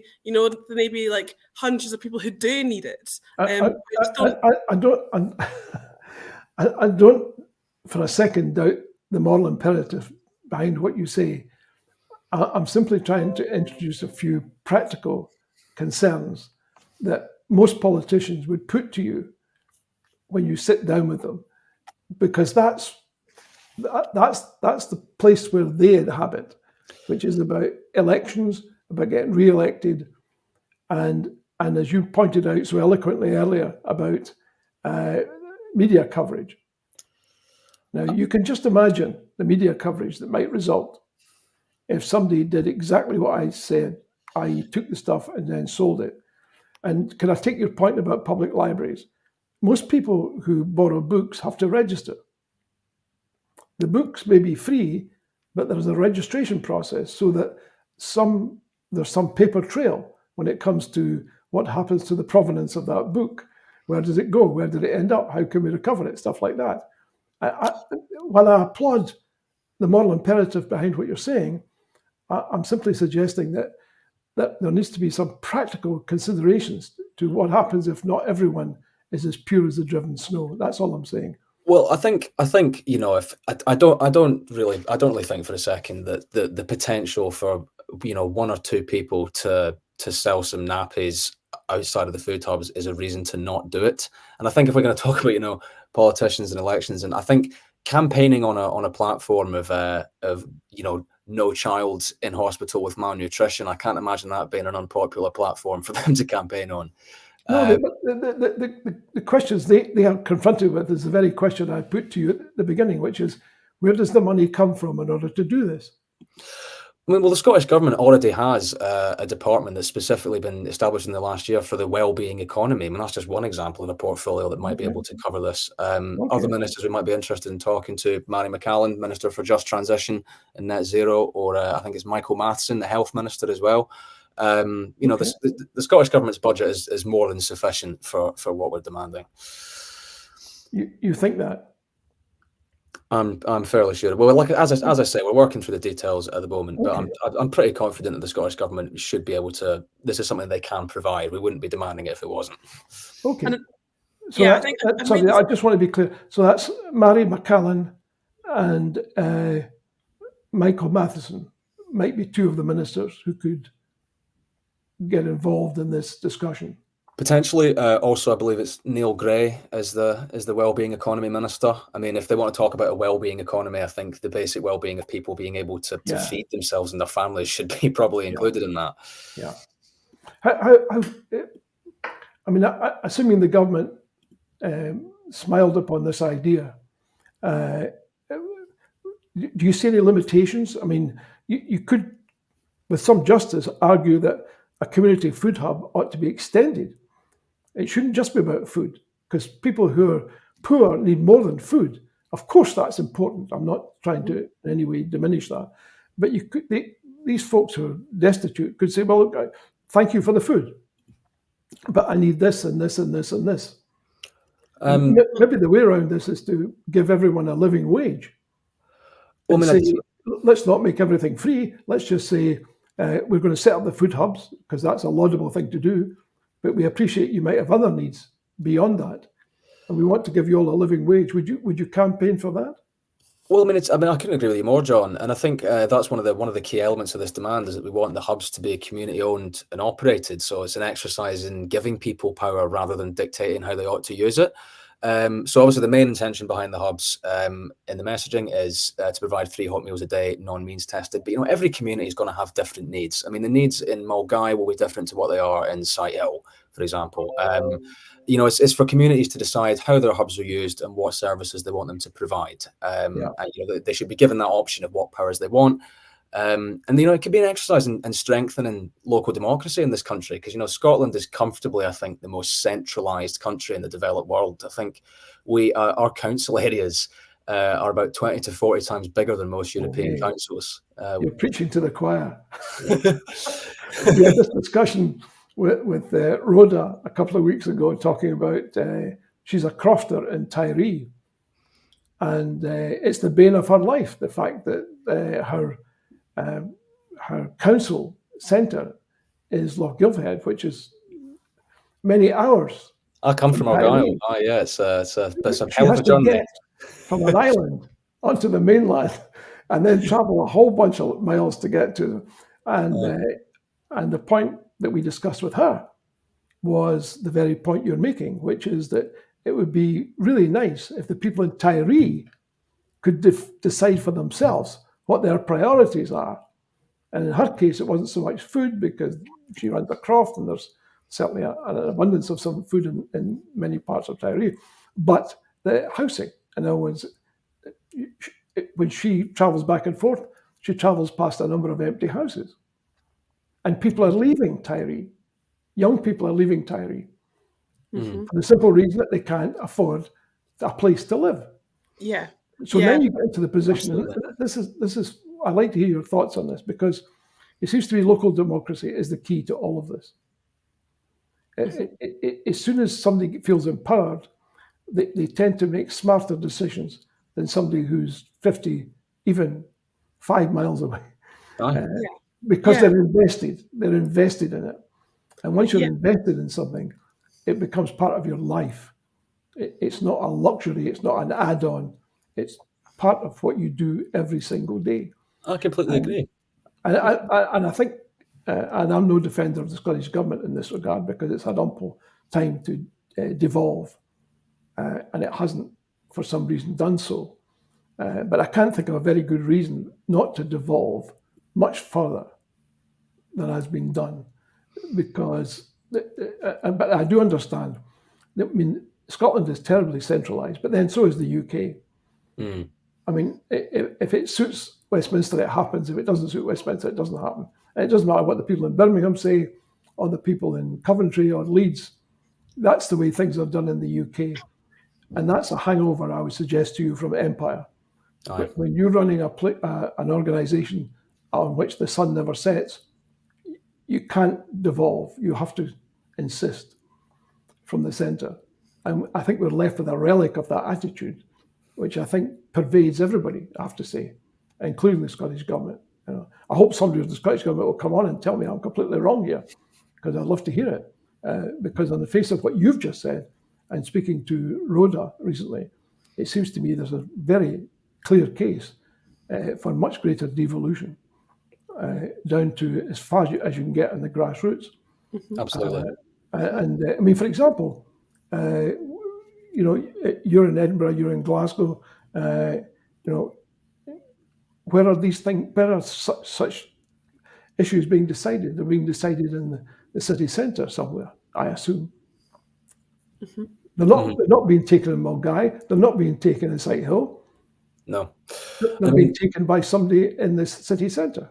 maybe hundreds of people who do need it. I don't for a second doubt the moral imperative behind what you say. I'm simply trying to introduce a few practical concerns that most politicians would put to you when you sit down with them, because that's the place where they inhabit, which is about elections, about getting re-elected, and And as you pointed out so eloquently earlier about media coverage. Now, you can just imagine the media coverage that might result if somebody did exactly what I said, i.e. took the stuff and then sold it. And can I take your point about public libraries? Most people who borrow books have to register. The books may be free, but there's a registration process so that there's some paper trail when it comes to what happens to the provenance of that book. Where does it go? Where did it end up? How can we recover it? Stuff like that. While I applaud the moral imperative behind what you're saying, I'm simply suggesting that there needs to be some practical considerations to what happens if not everyone is as pure as the driven snow. That's all I'm saying. Well, I think if I don't really think for a second that the potential for one or two people to sell some nappies outside of the food hubs is a reason to not do it. And I think if we're going to talk about politicians and elections, and I think campaigning on a platform of no child in hospital with malnutrition, I can't imagine that being an unpopular platform for them to campaign on. No, the questions they are confronted with is the very question I put to you at the beginning, which is, where does the money come from in order to do this? I mean, well, the Scottish Government already has a department that's specifically been established in the last year for the well-being economy. I mean, that's just one example of a portfolio that might be able to cover this. Other ministers we might be interested in talking to, Mary McCallan, Minister for Just Transition and Net Zero, or I think it's Michael Matheson, the Health Minister as well. The Scottish Government's budget is more than sufficient for what we're demanding. You think that? I'm fairly sure. Well, like as I say, we're working through the details at the moment, but I'm pretty confident that the Scottish Government should be able to. This is something they can provide. We wouldn't be demanding it if it wasn't. Okay. So yeah, I just want to be clear. So that's Mary McCallan and Michael Matheson might be two of the ministers who could get involved in this discussion. Potentially. Also, I believe it's Neil Gray as the Wellbeing Economy Minister. I mean, if they want to talk about a wellbeing economy, I think the basic wellbeing of people being able to feed themselves and their families should be probably included in that. Yeah. Assuming the government smiled upon this idea, do you see any limitations? I mean, you could, with some justice, argue that a community food hub ought to be extended. It shouldn't just be about food, because people who are poor need more than food. Of course, that's important. I'm not trying to in any way diminish that. But these folks who are destitute could say, well, look, thank you for the food, but I need this and this and this and this. Maybe the way around this is to give everyone a living wage. Let's not make everything free. Let's just say we're going to set up the food hubs because that's a laudable thing to do. But we appreciate you might have other needs beyond that, and we want to give you all a living wage. Would you campaign for that? Well, I couldn't agree with you more, John. And I think that's one of the key elements of this demand is that we want the hubs to be community owned and operated. So it's an exercise in giving people power rather than dictating how they ought to use it. So obviously the main intention behind the hubs in the messaging is to provide 3 hot meals a day, non-means tested. But every community is going to have different needs. I mean, the needs in Mulgai will be different to what they are in Sighthill, for example. It's for communities to decide how their hubs are used and what services they want them to provide. And they should be given that option of what powers they want. It could be an exercise in strengthening local democracy in this country, because Scotland is comfortably, I think, the most centralised country in the developed world. I think our council areas are about 20 to 40 times bigger than most European councils. You're preaching to the choir. We had this discussion with Rhoda a couple of weeks ago, talking about she's a crofter in Tiree, and it's the bane of her life, the fact that her council centre is Lochgilphead, which is many hours. I come from Argyll. It's a hell of a journey. Get from an island onto the mainland, and then travel a whole bunch of miles to get to them. And the point that we discussed with her was the very point you're making, which is that it would be really nice if the people in Tiree could decide for themselves what their priorities are. And in her case, it wasn't so much food, because she runs a croft and there's certainly an abundance of some food in many parts of Tiree, but the housing. In other words, when she travels back and forth, she travels past a number of empty houses. And people are leaving Tiree. Young people are leaving Tiree for the simple reason that they can't afford a place to live. Yeah. So Yeah. then you get into the position, and Absolutely. this is, I'd like to hear your thoughts on this, because it seems to me local democracy is the key to all of this. As soon as somebody feels empowered, they tend to make smarter decisions than somebody who's 50, even 5 miles away, Aye. because Yeah. they're invested in it. And once you're Yeah. invested in something, it becomes part of your life. It's not a luxury, it's not an add-on, it's part of what you do every single day. I completely agree. And I think, and I'm no defender of the Scottish Government in this regard, because it's had ample time to devolve, and it hasn't, for some reason, done so. But I can't think of a very good reason not to devolve much further than has been done, because, but I do understand. I mean, Scotland is terribly centralised, but then so is the UK. I mean, if it suits Westminster, it happens. If it doesn't suit Westminster, it doesn't happen. And it doesn't matter what the people in Birmingham say, or the people in Coventry or Leeds. That's the way things are done in the UK. And that's a hangover, I would suggest to you, from empire. Aye. When you're running an organisation on which the sun never sets, you can't devolve. You have to insist from the centre. And I think we're left with a relic of that attitude, which I think pervades everybody, I have to say, including the Scottish Government. You know, I hope somebody from the Scottish Government will come on and tell me I'm completely wrong here, because I'd love to hear it. Because on the face of what you've just said, and speaking to Rhoda recently, it seems to me there's a very clear case for much greater devolution, down to as far as you can get in the grassroots. Absolutely. And I mean, for example, you know, you're in Edinburgh, you're in Glasgow. You know, where are these things? Where are such issues being decided? They're being decided in the city centre somewhere, I assume. They're not being taken in Mulgai. They're not being taken in Sighthill. No. They're being taken by somebody in the city centre.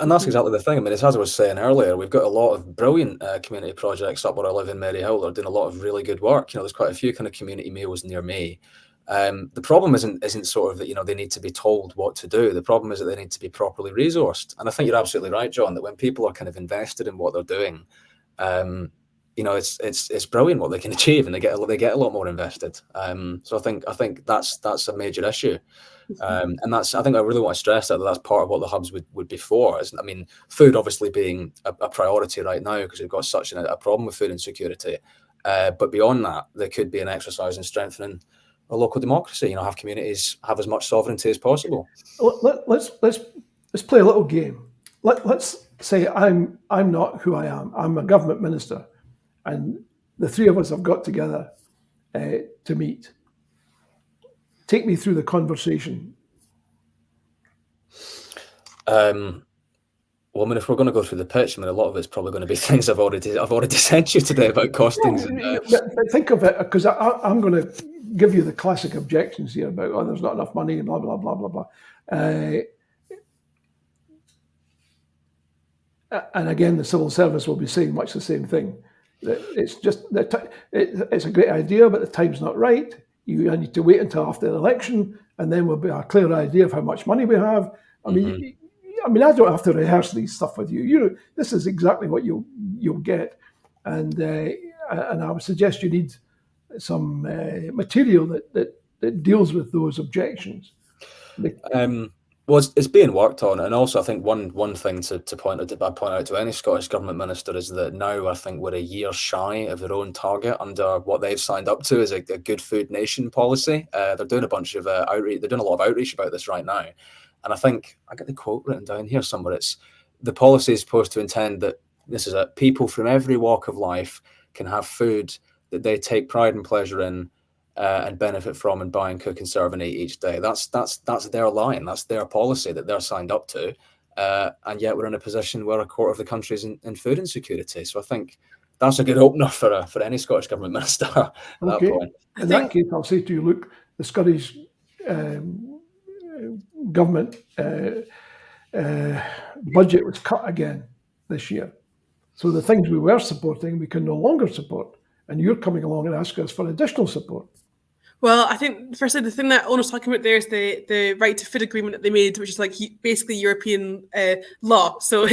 And that's exactly the thing. I mean, it's as I was saying earlier, we've got a lot of brilliant community projects up where I live in Maryhill. They're doing a lot of really good work. You know, there's quite a few kind of community meals near me. The problem isn't sort of that, you know, they need to be told what to do. The problem is that they need to be properly resourced. And I think you're absolutely right, John, that when people are kind of invested in what they're doing, you know, it's brilliant what they can achieve, and they get a lot more invested. So I think that's a major issue. And I think I really want to stress that that's part of what the hubs would be for. I mean, food obviously being a priority right now because we've got such a problem with food insecurity. But beyond that, there could be an exercise in strengthening a local democracy. You know, have communities have as much sovereignty as possible. Let's play a little game. Let's say I'm not who I am. I'm a government minister, and the three of us have got together to meet. Take me through the conversation. Well, I mean, if we're going to go through the pitch, I mean, a lot of it's probably going to be things I've already sent you today about costings. But think of it, because I'm going to give you the classic objections here about, there's not enough money and blah, blah, blah, blah, blah. And again, the civil service will be saying much the same thing. That it's just, it's a great idea, but the time's not right. You need to wait until after the election, and then we'll be a clear idea of how much money we have. I mean, I don't have to rehearse these stuff with you. You know, this is exactly what you'll get, and I would suggest you need some material that deals with those objections. Well, it's being worked on, and also I think one thing to point out to any Scottish Government minister is that now I think we're a year shy of their own target under what they've signed up to as a Good Food Nation policy. They're doing a bunch of outreach. They're doing a lot of outreach about this right now, and I think I got the quote written down here somewhere. It's the policy is supposed to intend that this is people from every walk of life can have food that they take pride and pleasure in. And benefit from and buy and cook and serve and eat each day. That's their line. That's their policy that they're signed up to. And yet we're in a position where a quarter of the country is in food insecurity. So I think that's a good opener for any Scottish Government minister at that point. In that case, I'll say to you, look, the Scottish Government budget was cut again this year. So the things we were supporting, we can no longer support. And you're coming along and asking us for additional support. Well, I think, firstly, the thing that Owen was talking about there is the right to food agreement that they made, which is like basically European law. So,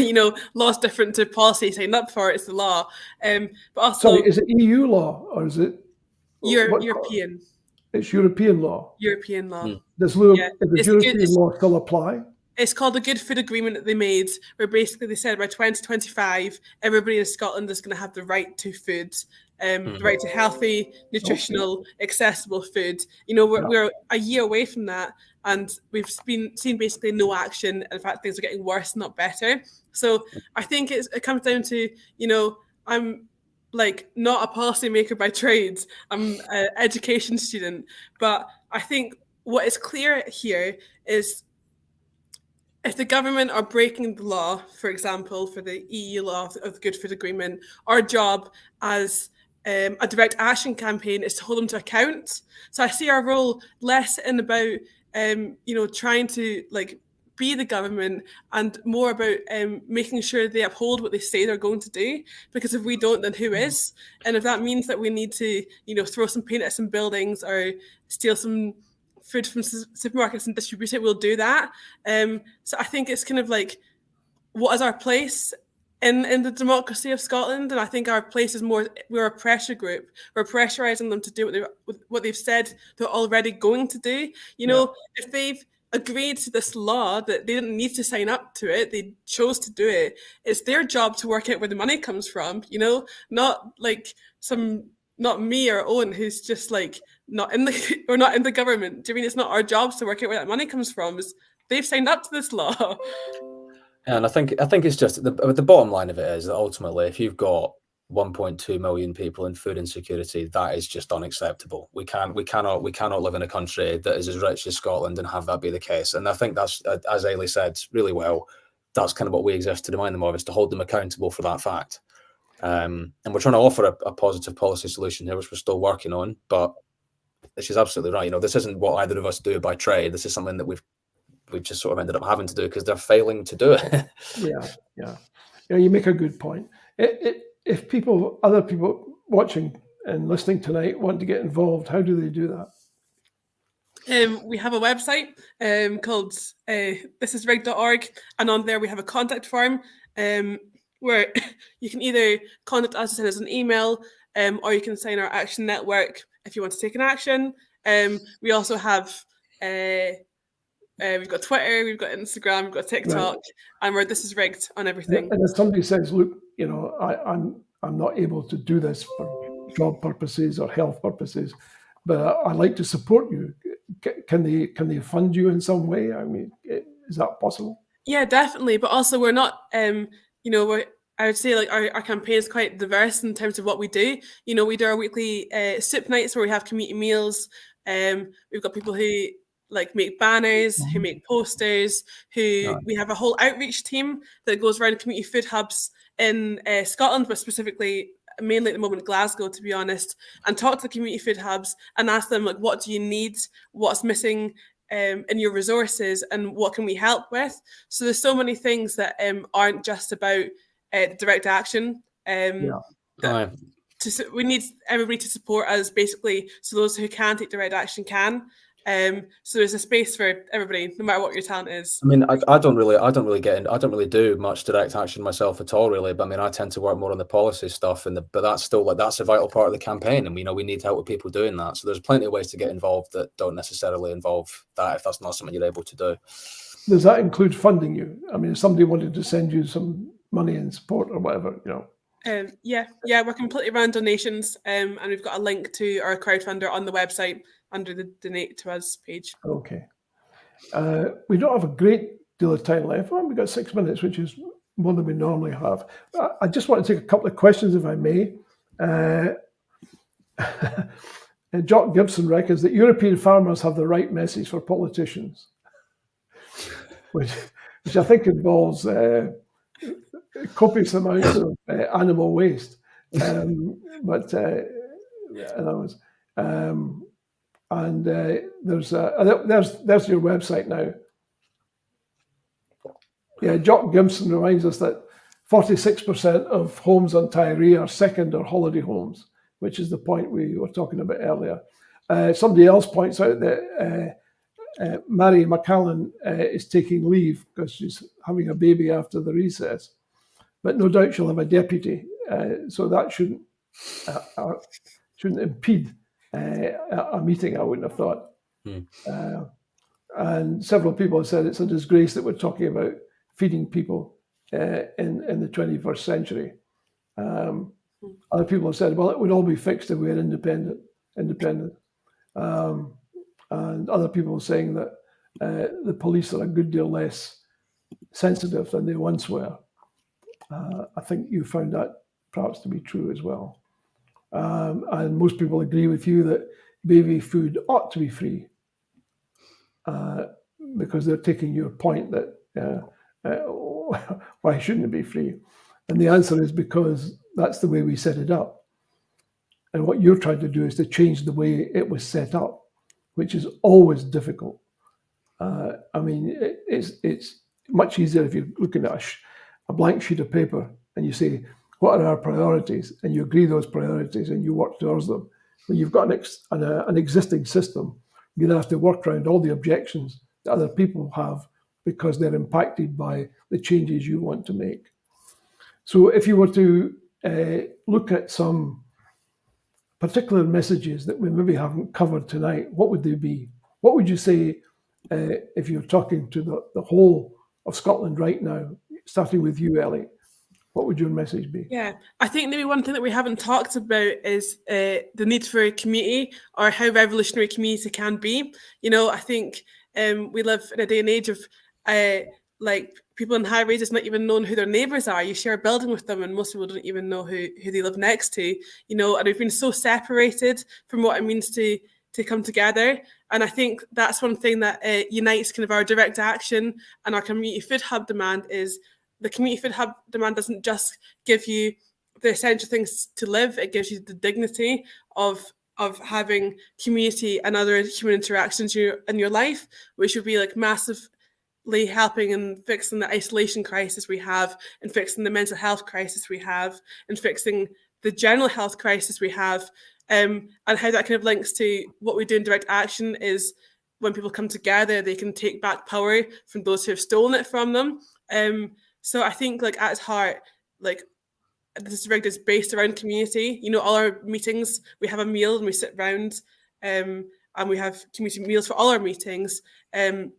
law is different to policy signed up for, it's the law. But also, sorry, is it EU law or is it? European. It's European law. European law. Does European law still apply? It's called the Good Food Agreement that they made, where basically they said by 2025, everybody in Scotland is going to have the right to food, the right to healthy, nutritional, accessible food. We're a year away from that, and we've seen basically no action. In fact, things are getting worse, not better. So I think it comes down to, I'm like not a policymaker by trade. I'm an education student, but I think what is clear here is, if the government are breaking the law, for example, for the EU law of the Good Food Agreement, our job as a direct action campaign is to hold them to account. So I see our role less in about, trying to be the government, and more about making sure they uphold what they say they're going to do. Because if we don't, then who is? And if that means that we need to, throw some paint at some buildings or steal some food from supermarkets and distribute it, we'll do that. So I think it's kind of like, what is our place in the democracy of Scotland? And I think our place is more, we're a pressure group. We're pressurising them to do what they've said they're already going to do. If they've agreed to this law that they didn't need to sign up to it, they chose to do it, it's their job to work out where the money comes from, not me or Owen, who's just not in the government. Do you mean it's not our jobs to work out where that money comes from? They've signed up to this law. And I think it's just the bottom line of it is that ultimately, if you've got 1.2 million people in food insecurity, that is just unacceptable. We cannot live in a country that is as rich as Scotland and have that be the case. And I think that's, as Eilidh said really well, that's kind of what we exist to remind them of, is to hold them accountable for that fact. And we're trying to offer a positive policy solution here, which we're still working on. But she's absolutely right. This isn't what either of us do by trade. This is something that we've just sort of ended up having to do because they're failing to do it. Yeah. You make a good point. If other people watching and listening tonight want to get involved, how do they do that? We have a website called thisisrig.org, and on there we have a contact form where you can either contact us and send us an email, or you can sign our action network if you want to take an action. We also have we've got Twitter, we've got Instagram, we've got TikTok, and we're This Is Rigged on everything. And if somebody says, look, I'm not able to do this for job purposes or health purposes, but I'd like to support you. Can they fund you in some way? I mean, is that possible? Yeah, definitely. But also, we're not, I would say our campaign is quite diverse in terms of what we do. We do our weekly soup nights where we have community meals. We've got people who make banners, who make posters, we have a whole outreach team that goes around community food hubs in Scotland, but specifically, mainly at the moment, Glasgow, to be honest, and talk to the community food hubs and ask them, what do you need? What's missing in your resources, and what can we help with? So there's so many things that aren't just about direct action. We need everybody to support us, basically, so those who can take direct action can. So there's a space for everybody, no matter what your talent is. I mean, I don't really do much direct action myself at all, really. But I mean, I tend to work more on the policy stuff, but that's still that's a vital part of the campaign, and we need help with people doing that. So there's plenty of ways to get involved that don't necessarily involve that, if that's not something you're able to do. Does that include funding you? I mean, if somebody wanted to send you some money in support or whatever, Yeah, we're completely around donations, and we've got a link to our crowdfunder on the website under the Donate to Us page. Okay. We don't have a great deal of time left. Well, we've got 6 minutes, which is more than we normally have. I just want to take a couple of questions, if I may. Jock Gibson reckons that European farmers have the right message for politicians, which I think involves copious amounts of animal waste. But and I was, and there's your website now. Yeah, Jock Gibson reminds us that 46% of homes on Tyree are second or holiday homes, which is the point we were talking about earlier. Somebody else points out that Mary McCallan is taking leave because she's having a baby after the recess, but no doubt she'll have a deputy, so that shouldn't impede a meeting, I wouldn't have thought. And several people have said it's a disgrace that we're talking about feeding people in the 21st century. Other people have said, well, it would all be fixed if we were independent. And other people are saying that the police are a good deal less sensitive than they once were. I think you found that perhaps to be true as well. And most people agree with you that baby food ought to be free, because they're taking your point that why shouldn't it be free? And the answer is because that's the way we set it up. And what you're trying to do is to change the way it was set up, which is always difficult. I mean, it's much easier if you're looking at a blank sheet of paper and you say, what are our priorities? And you agree those priorities and you work towards them. When you've got an existing system, you're going to have to work around all the objections that other people have because they're impacted by the changes you want to make. So if you were to look at some particular messages that we maybe haven't covered tonight, what would they be? What would you say if you're talking to the whole of Scotland right now, starting with you, Ellie? What would your message be? Yeah, I think maybe one thing that we haven't talked about is the need for a community, or how revolutionary community can be. You know, I think we live in a day and age of like people in high rises not even knowing who their neighbours are. You share a building with them and most people don't even know who they live next to, you know, and we've been so separated from what it means to come together. And I think that's one thing that unites kind of our direct action and our community food hub demand is the community food hub demand doesn't just give you the essential things to live, it gives you the dignity of having community and other human interactions in your life, which would be like massively helping in fixing the isolation crisis we have, and fixing the mental health crisis we have, and fixing the general health crisis we have. And how that kind of links to what we do in direct action is when people come together, they can take back power from those who have stolen it from them. So I think like at its heart, like this rig is based around community. You know, all our meetings, we have a meal and we sit round and we have community meals for all our meetings. And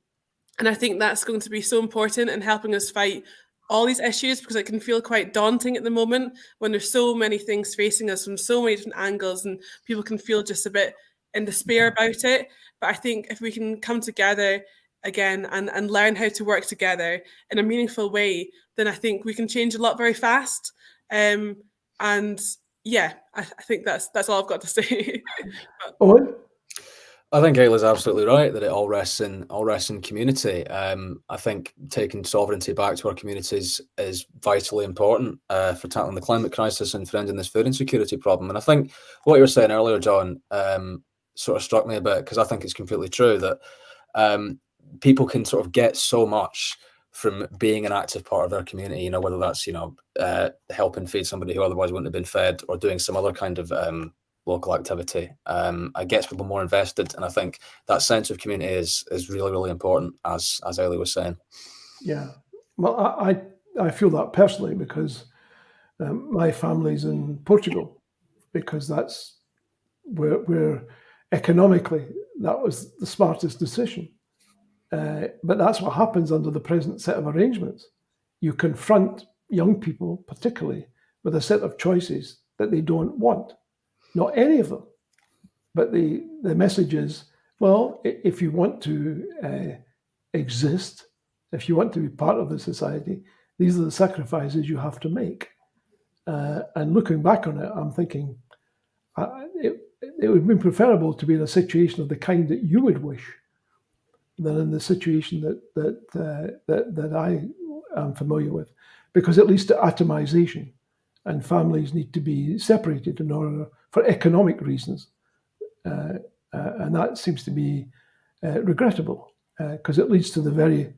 I think that's going to be so important in helping us fight all these issues, because it can feel quite daunting at the moment when there's so many things facing us from so many different angles and people can feel just a bit in despair about it. But I think if we can come together again and learn how to work together in a meaningful way, then I think we can change a lot very fast. And yeah, I think that's all I've got to say. Owen? I think Eilidh's absolutely right that it all rests in community. I think taking sovereignty back to our communities is vitally important for tackling the climate crisis and for ending this food insecurity problem. And I think what you were saying earlier, John, sort of struck me a bit, because I think it's completely true that people can sort of get so much from being an active part of their community, you know, whether that's, you know, helping feed somebody who otherwise wouldn't have been fed, or doing some other kind of local activity. It gets people more invested, and I think that sense of community is really, really important, as Eilidh was saying. Yeah, well, I feel that personally because my family's in Portugal, because that's where economically that was the smartest decision. But that's what happens under the present set of arrangements. You confront young people, particularly, with a set of choices that they don't want. Not any of them. But the message is, well, if you want to exist, if you want to be part of the society, these are the sacrifices you have to make. And looking back on it, I'm thinking, it would be preferable to be in a situation of the kind that you would wish than in the situation that I am familiar with, because it leads to atomization, and families need to be separated in order for economic reasons. And that seems to be regrettable, because it leads to the very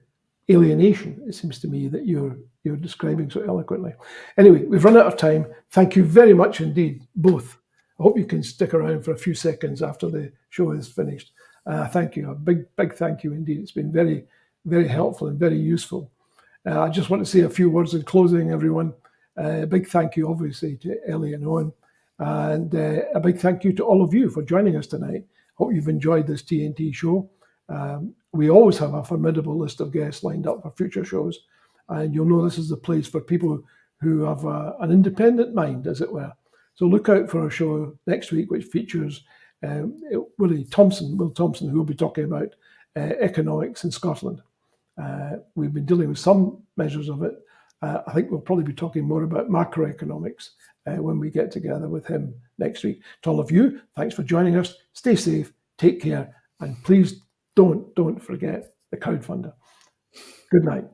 alienation, it seems to me, that you're describing so eloquently. Anyway, we've run out of time. Thank you very much indeed, both. I hope you can stick around for a few seconds after the show is finished. Thank you, a big thank you indeed. It's been very, very helpful and very useful. I just want to say a few words in closing, everyone. A big thank you, obviously, to Eilidh and Owen, and a big thank you to all of you for joining us tonight. Hope you've enjoyed this TNT show. We always have a formidable list of guests lined up for future shows, and you'll know this is the place for people who have an independent mind, as it were. So look out for our show next week, which features Will Thompson, who will be talking about economics in Scotland. We've been dealing with some measures of it. I think we'll probably be talking more about macroeconomics when we get together with him next week. To all of you, thanks for joining us. Stay safe, take care, and please don't forget the crowdfunder. Good night.